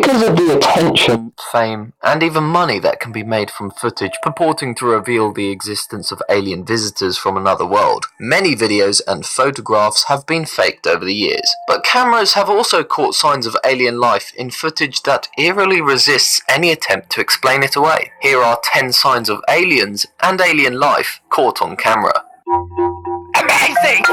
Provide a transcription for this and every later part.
because of the attention, fame, and even money that can be made from footage purporting to reveal the existence of alien visitors from another world, many videos and photographs have been faked over the years. But cameras have also caught signs of alien life in footage that eerily resists any attempt to explain it away. Here are 10 signs of aliens and alien life caught on camera. Amazing!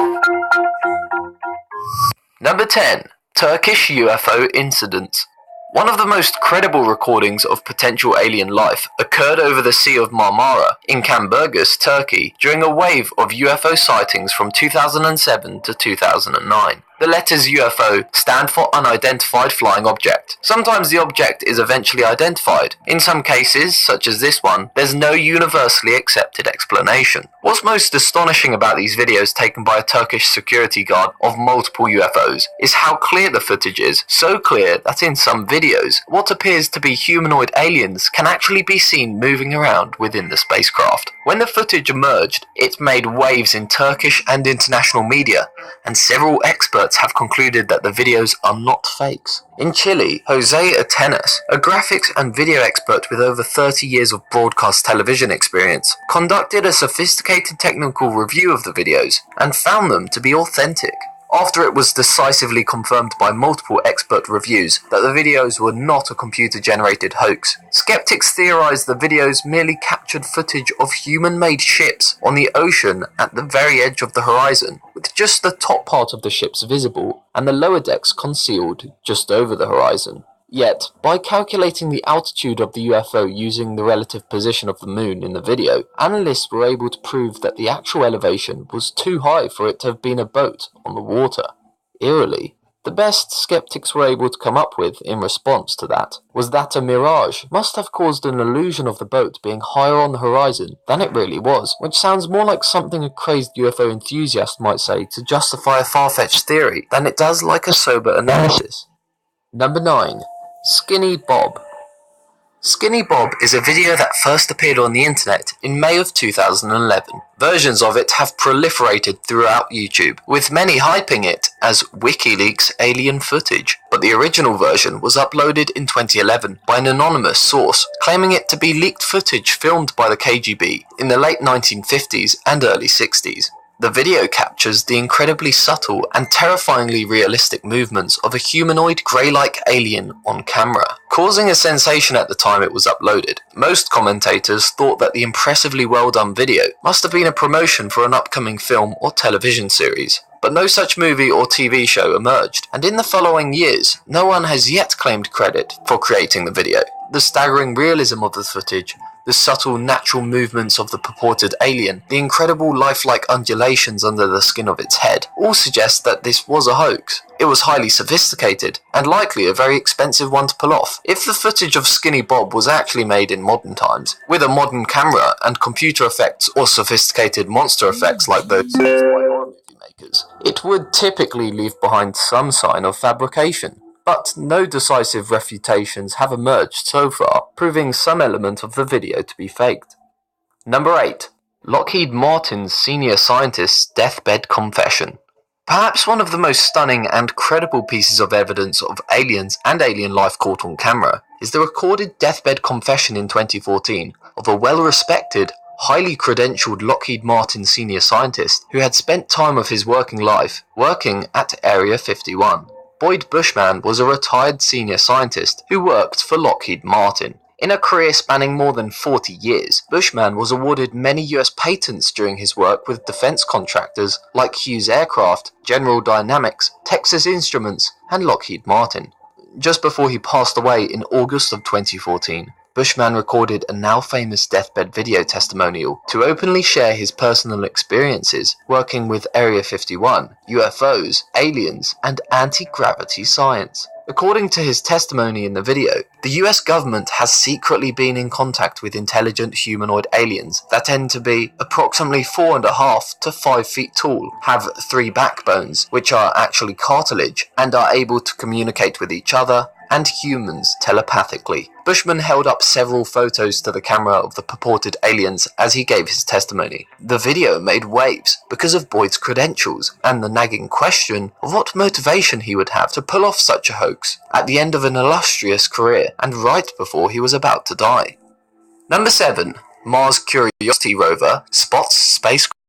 Number 10. Turkish UFO incidents. One of the most credible recordings of potential alien life occurred over the Sea of Marmara in Kamburgis, Turkey, during a wave of UFO sightings from 2007 to 2009. The letters UFO stand for Unidentified Flying Object. Sometimes the object is eventually identified. In some cases, such as this one, there's no universally accepted explanation. What's most astonishing about these videos taken by a Turkish security guard of multiple UFOs is how clear the footage is, so clear that in some videos, what appears to be humanoid aliens can actually be seen moving around within the spacecraft. When the footage emerged, it made waves in Turkish and international media, and several experts have concluded that the videos are not fakes. In Chile, Jose Atenas, a graphics and video expert with over 30 years of broadcast television experience, conducted a sophisticated technical review of the videos and found them to be authentic. After it was decisively confirmed by multiple expert reviews that the videos were not a computer-generated hoax, skeptics theorized the videos merely captured footage of human-made ships on the ocean at the very edge of the horizon, with just the top part of the ships visible and the lower decks concealed just over the horizon. Yet, by calculating the altitude of the UFO using the relative position of the moon in the video, analysts were able to prove that the actual elevation was too high for it to have been a boat on the water. Eerily, the best skeptics were able to come up with in response to that was that a mirage must have caused an illusion of the boat being higher on the horizon than it really was, which sounds more like something a crazed UFO enthusiast might say to justify a far-fetched theory than it does like a sober analysis. Number 9. Skinny Bob. Skinny Bob is a video that first appeared on the internet in May of 2011. Versions of it have proliferated throughout YouTube, with many hyping it as WikiLeaks alien footage, but the original version was uploaded in 2011 by an anonymous source, claiming it to be leaked footage filmed by the KGB in the late 1950s and early 60s. The video captures the incredibly subtle and terrifyingly realistic movements of a humanoid grey-like alien on camera, causing a sensation at the time it was uploaded. Most commentators thought that the impressively well-done video must have been a promotion for an upcoming film or television series. But no such movie or TV show emerged, and in the following years, no one has yet claimed credit for creating the video. The staggering realism of the footage, the subtle natural movements of the purported alien, the incredible lifelike undulations under the skin of its head, all suggest that this was a hoax. It was highly sophisticated, and likely a very expensive one to pull off. If the footage of Skinny Bob was actually made in modern times, with a modern camera and computer effects or sophisticated monster effects like those used by horror movie makers, it would typically leave behind some sign of fabrication. But no decisive refutations have emerged so far, proving some element of the video to be faked. Number 8. Lockheed Martin's senior scientist's deathbed confession. Perhaps one of the most stunning and credible pieces of evidence of aliens and alien life caught on camera is the recorded deathbed confession in 2014 of a well-respected, highly credentialed Lockheed Martin senior scientist who had spent time of his working life working at Area 51. Boyd Bushman was a retired senior scientist who worked for Lockheed Martin. In a career spanning more than 40 years, Bushman was awarded many US patents during his work with defense contractors like Hughes Aircraft, General Dynamics, Texas Instruments, and Lockheed Martin. Just before he passed away in August of 2014, Bushman recorded a now famous deathbed video testimonial to openly share his personal experiences working with Area 51, UFOs, aliens, and anti-gravity science. According to his testimony in the video, the US government has secretly been in contact with intelligent humanoid aliens that tend to be approximately 4.5 to 5 feet tall, have 3 backbones, which are actually cartilage, and are able to communicate with each other, and humans telepathically. Bushman held up several photos to the camera of the purported aliens as he gave his testimony. The video made waves because of Boyd's credentials and the nagging question of what motivation he would have to pull off such a hoax at the end of an illustrious career and right before he was about to die. Number 7. Mars Curiosity rover spots spacecraft.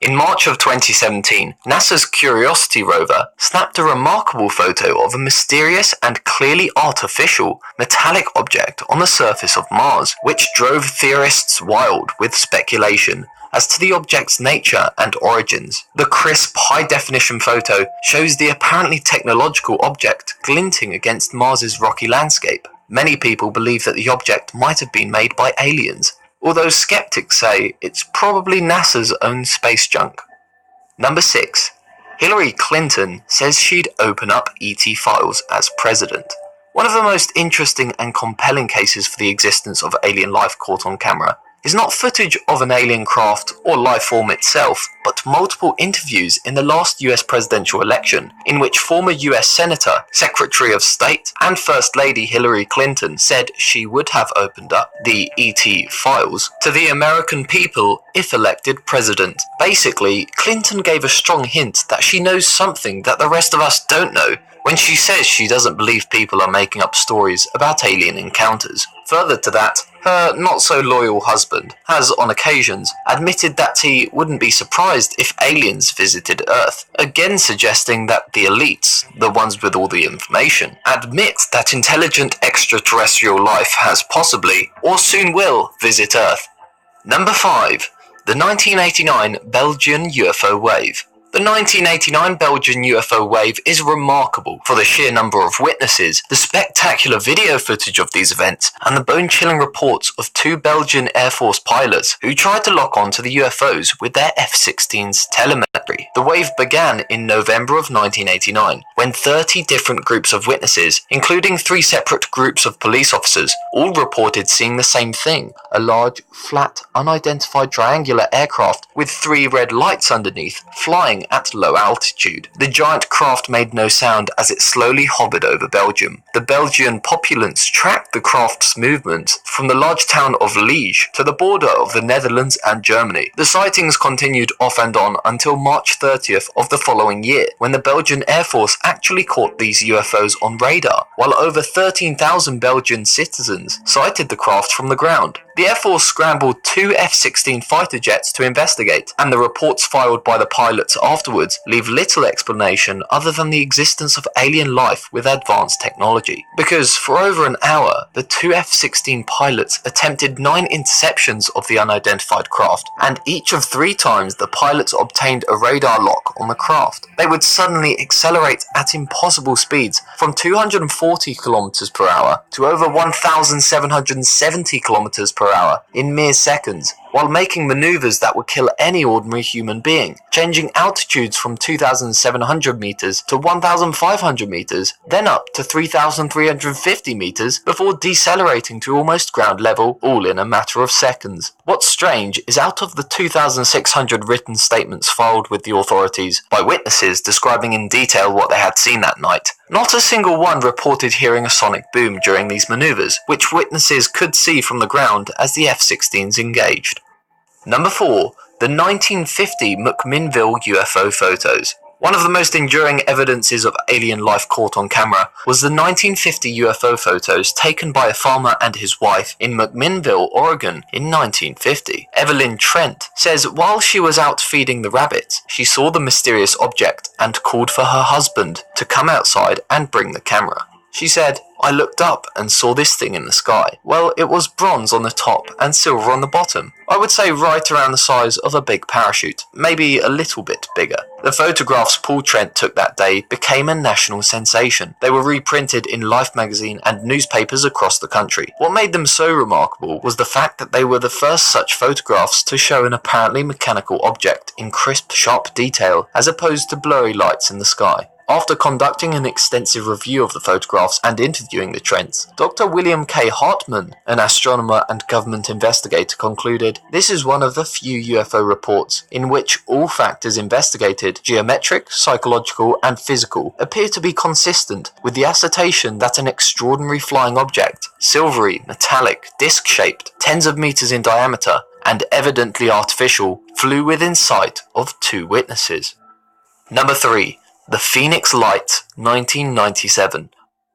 In March of 2017, NASA's Curiosity rover snapped a remarkable photo of a mysterious and clearly artificial metallic object on the surface of Mars, which drove theorists wild with speculation as to the object's nature and origins. The crisp, high-definition photo shows the apparently technological object glinting against Mars's rocky landscape. Many people believe that the object might have been made by aliens, although skeptics say it's probably NASA's own space junk. Number 6. Hillary Clinton says she'd open up ET files as president. One of the most interesting and compelling cases for the existence of alien life caught on camera is not footage of an alien craft or life form itself, but multiple interviews in the last US presidential election, in which former US Senator, Secretary of State, and First Lady Hillary Clinton said she would have opened up the ET files to the American people if elected president. Basically, Clinton gave a strong hint that she knows something that the rest of us don't know when she says she doesn't believe people are making up stories about alien encounters. Further to that, her not-so-loyal husband has, on occasions, admitted that he wouldn't be surprised if aliens visited Earth, again suggesting that the elites, the ones with all the information, admit that intelligent extraterrestrial life has possibly, or soon will, visit Earth. Number 5. The 1989 Belgian UFO Wave. The 1989 Belgian UFO wave is remarkable for the sheer number of witnesses, the spectacular video footage of these events, and the bone-chilling reports of 2 Belgian Air Force pilots who tried to lock on to the UFOs with their F-16's telemetry. The wave began in November of 1989, when 30 different groups of witnesses, including 3 separate groups of police officers, all reported seeing the same thing: a large, flat, unidentified triangular aircraft with 3 red lights underneath, flying at low altitude. The giant craft made no sound as it slowly hovered over Belgium. The Belgian populace tracked the craft's movements from the large town of Liege to the border of the Netherlands and Germany. The sightings continued off and on until March 30th of the following year, when the Belgian Air Force actually caught these UFOs on radar, while over 13,000 Belgian citizens sighted the craft from the ground. The Air Force scrambled 2 F-16 fighter jets to investigate, and the reports filed by the pilots afterwards leave little explanation other than the existence of alien life with advanced technology. Because for over an hour, the 2 F-16 pilots attempted 9 interceptions of the unidentified craft, and each of 3 times the pilots obtained a radar lock on the craft. They would suddenly accelerate at impossible speeds from 240 km per hour to over 1,770 km per hour in mere seconds, while making maneuvers that would kill any ordinary human being, changing altitudes from 2,700 meters to 1,500 meters, then up to 3,350 meters before decelerating to almost ground level, all in a matter of seconds. What's strange is out of the 2,600 written statements filed with the authorities by witnesses describing in detail what they had seen that night, not a single one reported hearing a sonic boom during these maneuvers, which witnesses could see from the ground as the F-16s engaged. Number 4. The 1950 McMinnville UFO photos. One of the most enduring evidences of alien life caught on camera was the 1950 UFO photos taken by a farmer and his wife in McMinnville, Oregon in 1950. Evelyn Trent says while she was out feeding the rabbits, she saw the mysterious object and called for her husband to come outside and bring the camera. She said, "I looked up and saw this thing in the sky. Well, it was bronze on the top and silver on the bottom. I would say right around the size of a big parachute, maybe a little bit bigger." The photographs Paul Trent took that day became a national sensation. They were reprinted in Life magazine and newspapers across the country. What made them so remarkable was the fact that they were the first such photographs to show an apparently mechanical object in crisp, sharp detail, as opposed to blurry lights in the sky. After conducting an extensive review of the photographs and interviewing the Trents, Dr. William K. Hartman, an astronomer and government investigator, concluded this is one of the few UFO reports in which all factors investigated, geometric, psychological and physical, appear to be consistent with the assertion that an extraordinary flying object, silvery, metallic, disc-shaped, tens of meters in diameter, and evidently artificial, flew within sight of two witnesses. Number 3. The Phoenix Lights, 1997.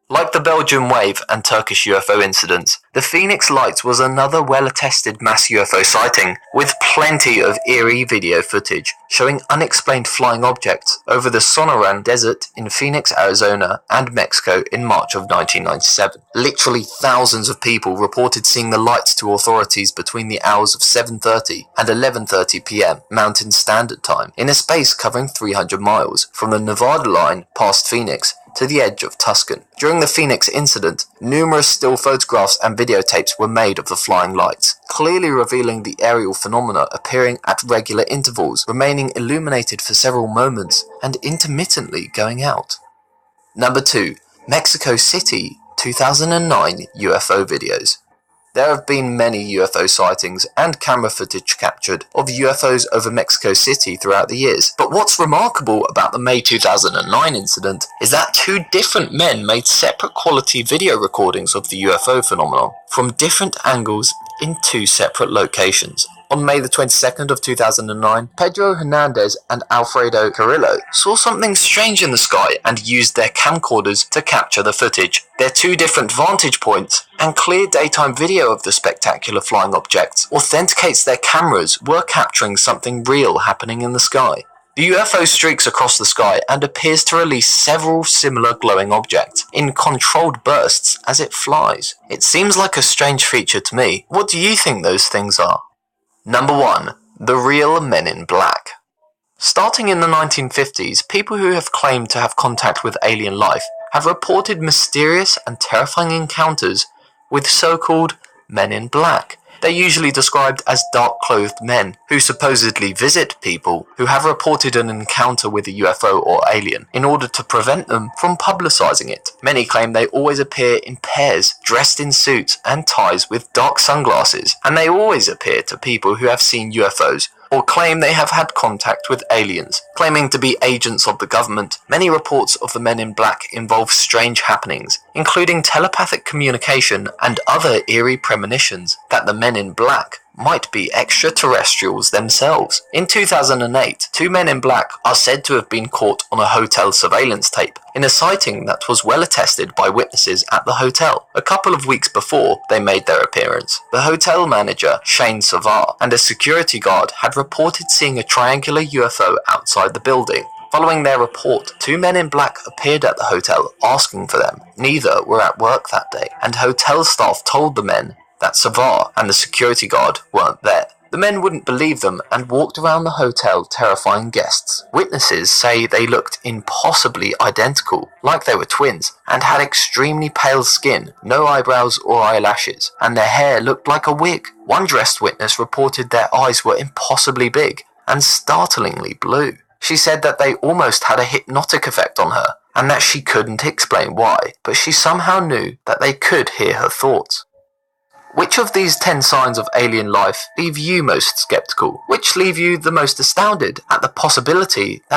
Like the Belgian Wave and Turkish UFO incidents, the Phoenix Lights was another well-attested mass UFO sighting, with plenty of eerie video footage showing unexplained flying objects over the Sonoran Desert in Phoenix, Arizona and Mexico in March of 1997. Literally thousands of people reported seeing the lights to authorities between the hours of 7:30 and 11:30 p.m. Mountain Standard Time, in a space covering 300 miles from the Nevada line past Phoenix to the edge of Tucson. During the Phoenix incident, numerous still photographs and videotapes were made of the flying lights, clearly revealing the aerial phenomena appearing at regular intervals, remaining illuminated for several moments, and intermittently going out. Number 2. Mexico City, 2009 UFO videos. There have been many UFO sightings and camera footage captured of UFOs over Mexico City throughout the years, but what's remarkable about the May 2009 incident is that two different men made separate quality video recordings of the UFO phenomenon from different angles in two separate locations. On May the 22nd of 2009, Pedro Hernandez and Alfredo Carrillo saw something strange in the sky and used their camcorders to capture the footage. Their two different vantage points and clear daytime video of the spectacular flying objects authenticates their cameras were capturing something real happening in the sky. The UFO streaks across the sky and appears to release several similar glowing objects in controlled bursts as it flies. It seems like a strange feature to me. What do you think those things are? Number 1. The real Men in Black. Starting in the 1950s, people who have claimed to have contact with alien life have reported mysterious and terrifying encounters with so-called Men in Black. They're usually described as dark-clothed men who supposedly visit people who have reported an encounter with a UFO or alien in order to prevent them from publicizing it. Many claim they always appear in pairs, dressed in suits and ties with dark sunglasses, and they always appear to people who have seen UFOs or claim they have had contact with aliens. Claiming to be agents of the government, many reports of the Men in Black involve strange happenings, including telepathic communication and other eerie premonitions that the Men in Black might be extraterrestrials themselves. In 2008, two Men in Black are said to have been caught on a hotel surveillance tape in a sighting that was well attested by witnesses at the hotel. A couple of weeks before they made their appearance, the hotel manager, Shane Savar, and a security guard had reported seeing a triangular UFO outside the building. Following their report, two Men in Black appeared at the hotel asking for them. Neither were at work that day, and hotel staff told the men that Savar and the security guard weren't there. The men wouldn't believe them and walked around the hotel terrifying guests. Witnesses say they looked impossibly identical, like they were twins, and had extremely pale skin, no eyebrows or eyelashes, and their hair looked like a wig. One dressed witness reported their eyes were impossibly big and startlingly blue. She said that they almost had a hypnotic effect on her, and that she couldn't explain why, but she somehow knew that they could hear her thoughts. Which of these 10 signs of alien life leave you most skeptical? Which leave you the most astounded at the possibility that